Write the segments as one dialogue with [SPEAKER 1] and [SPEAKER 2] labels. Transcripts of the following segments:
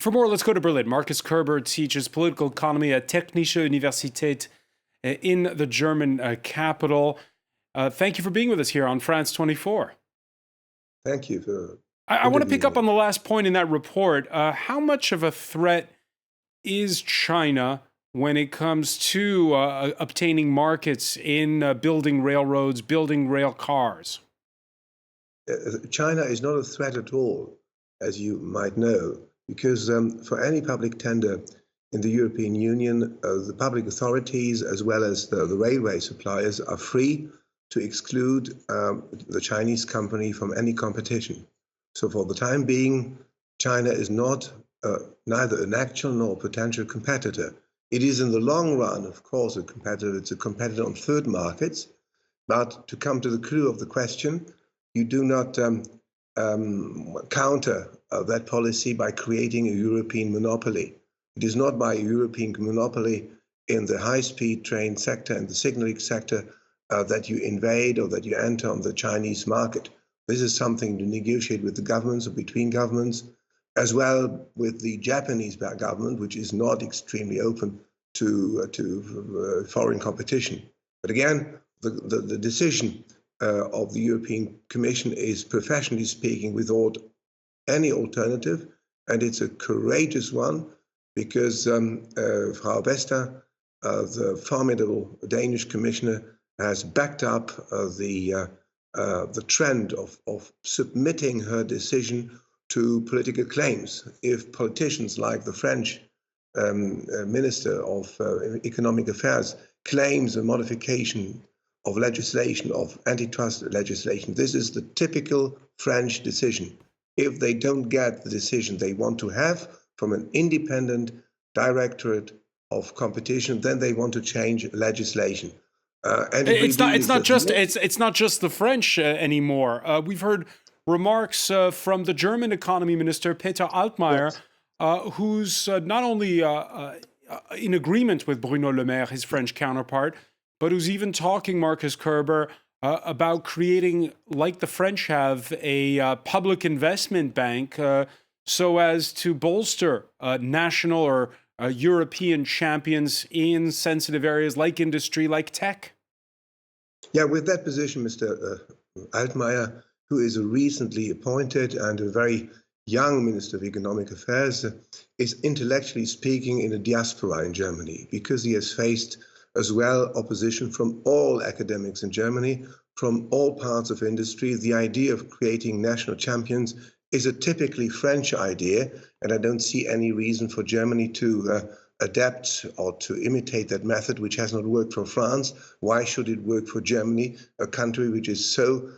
[SPEAKER 1] For more, let's go to Berlin. Markus Kerber teaches political economy at Technische Universität in the German capital. Thank you for being with us here on France 24.
[SPEAKER 2] Thank you for
[SPEAKER 1] I want to pick up
[SPEAKER 2] interviewing
[SPEAKER 1] on
[SPEAKER 2] me.
[SPEAKER 1] the last point in that report. How much of a threat is China when it comes to obtaining markets in building railroads, building rail cars?
[SPEAKER 2] China is not a threat at all, as you might know, because for any public tender in the European Union, the public authorities as well as the railway suppliers are free to exclude the Chinese company from any competition. So for the time being, China is not neither an actual nor potential competitor. It is in the long run, of course, a competitor. It's a competitor on third markets. But to come to the clue of the question, you do not counter that policy by creating a European monopoly. It is not by a European monopoly in the high-speed train sector and the signaling sector that you invade or that you enter on the Chinese market. This is something to negotiate with the governments or between governments, as well with the Japanese government, which is not extremely open to foreign competition. But again, the decision of the European Commission is, professionally speaking, without any alternative, and it's a courageous one because Frau Vesta, the formidable Danish commissioner, has backed up the trend of submitting her decision to political claims. If politicians like the French Minister of Economic Affairs claims a modification of legislation, of antitrust legislation, this is the typical French decision. If they don't get the decision they want to have from an independent directorate of competition, then they want to change legislation.
[SPEAKER 1] It's not just the French anymore. We've heard remarks from the German economy minister Peter Altmaier, who's not only in agreement with Bruno Le Maire, his French counterpart, but who's even talking, Markus Kerber, about creating, like the French have, a public investment bank so as to bolster national or European champions in sensitive areas like industry, like tech.
[SPEAKER 2] Yeah, with that position, Mr. Altmaier, who is a recently appointed and a very young Minister of Economic Affairs, is intellectually speaking in a diaspora in Germany because he has faced as well opposition from all academics in Germany, from all parts of industry. The idea of creating national champions is a typically French idea, and I don't see any reason for Germany to adapt or to imitate that method, which has not worked for France. Why should it work for Germany, a country which is so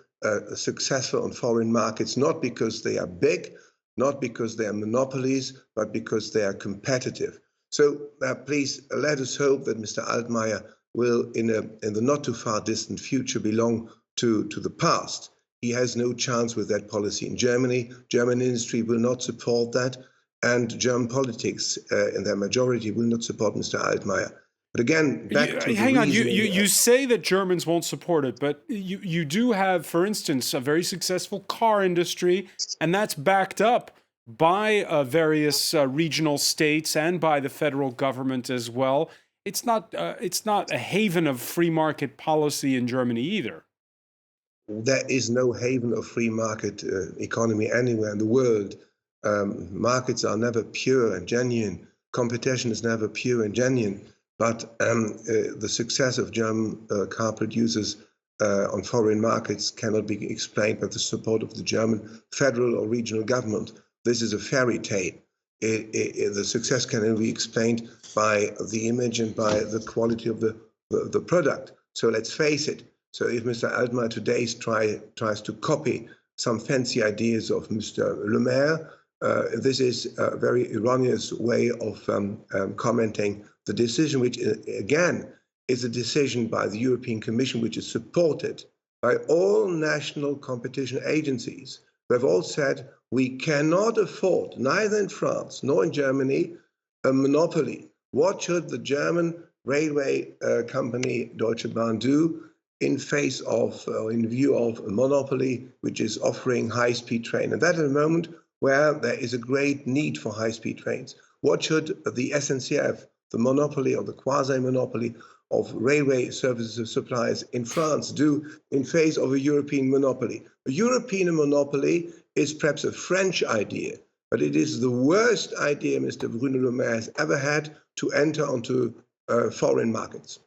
[SPEAKER 2] successful on foreign markets, not because they are big, not because they are monopolies, but because they are competitive. So please let us hope that Mr. Altmaier will, in the not too far distant future, belong to the past. He has no chance with that policy in Germany. German industry will not support that, and German politics in their majority will not support Mr. Altmaier. But again, back to
[SPEAKER 1] hang
[SPEAKER 2] the
[SPEAKER 1] on.
[SPEAKER 2] reasoning.
[SPEAKER 1] You say that Germans won't support it, but you do have, for instance, a very successful car industry, and that's backed up by various regional states and by the federal government as well. It's not a haven of free market policy in Germany either.
[SPEAKER 2] There is no haven of free market economy anywhere in the world. Markets are never pure and genuine. Competition is never pure and genuine. But the success of German car producers on foreign markets cannot be explained by the support of the German federal or regional government. This is a fairy tale. The success can only be explained by the image and by the quality of the product. So let's face it. So if Mr. Altmaier today tries to copy some fancy ideas of Mr. Le Maire, this is a very erroneous way of commenting the decision, which again is a decision by the European Commission, which is supported by all national competition agencies. Who have all said we cannot afford, neither in France nor in Germany, a monopoly. What should the German railway company Deutsche Bahn do in face of, in view of a monopoly which is offering high-speed train? And that at the moment where there is a great need for high-speed trains. What should the SNCF, the monopoly or the quasi-monopoly of railway services suppliers in France, do in face of a European monopoly? A European monopoly is perhaps a French idea, but it is the worst idea Mr. Bruno Le Maire has ever had to enter onto foreign markets.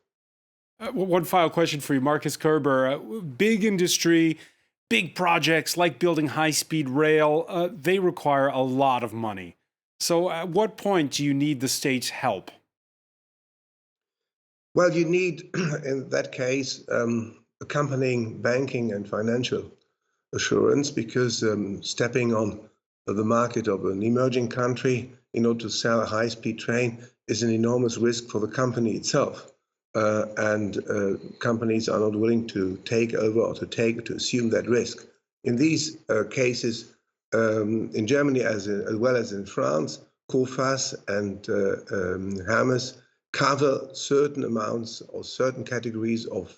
[SPEAKER 1] One final question for you, Markus Kerber. Big industry, big projects like building high-speed rail, they require a lot of money. So at what point do you need the state's help?
[SPEAKER 2] Well, you need, in that case, accompanying banking and financial assurance, because stepping on the market of an emerging country in order to sell a high-speed train is an enormous risk for the company itself. And companies are not willing to take over or to assume that risk. In these cases, in Germany as well as in France, COFAS and Hermes cover certain amounts or certain categories of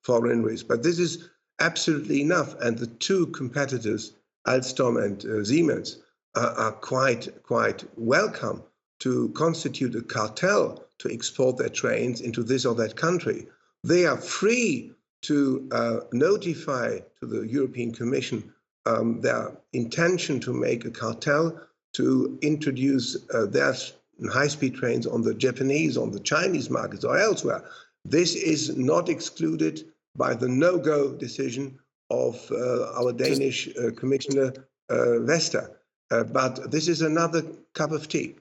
[SPEAKER 2] foreign risk. But this is absolutely enough. And the two competitors, Alstom and Siemens, are quite welcome to constitute a cartel to export their trains into this or that country. They are free to notify to the European Commission their intention to make a cartel to introduce their high-speed trains on the Japanese, on the Chinese markets or elsewhere. This is not excluded by the no-go decision of our Danish Commissioner Vesta. But this is another cup of tea.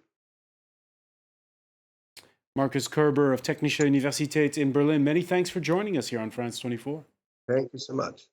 [SPEAKER 1] Markus Kerber of Technische Universität in Berlin, many thanks for joining us here on France 24.
[SPEAKER 2] Thank you so much.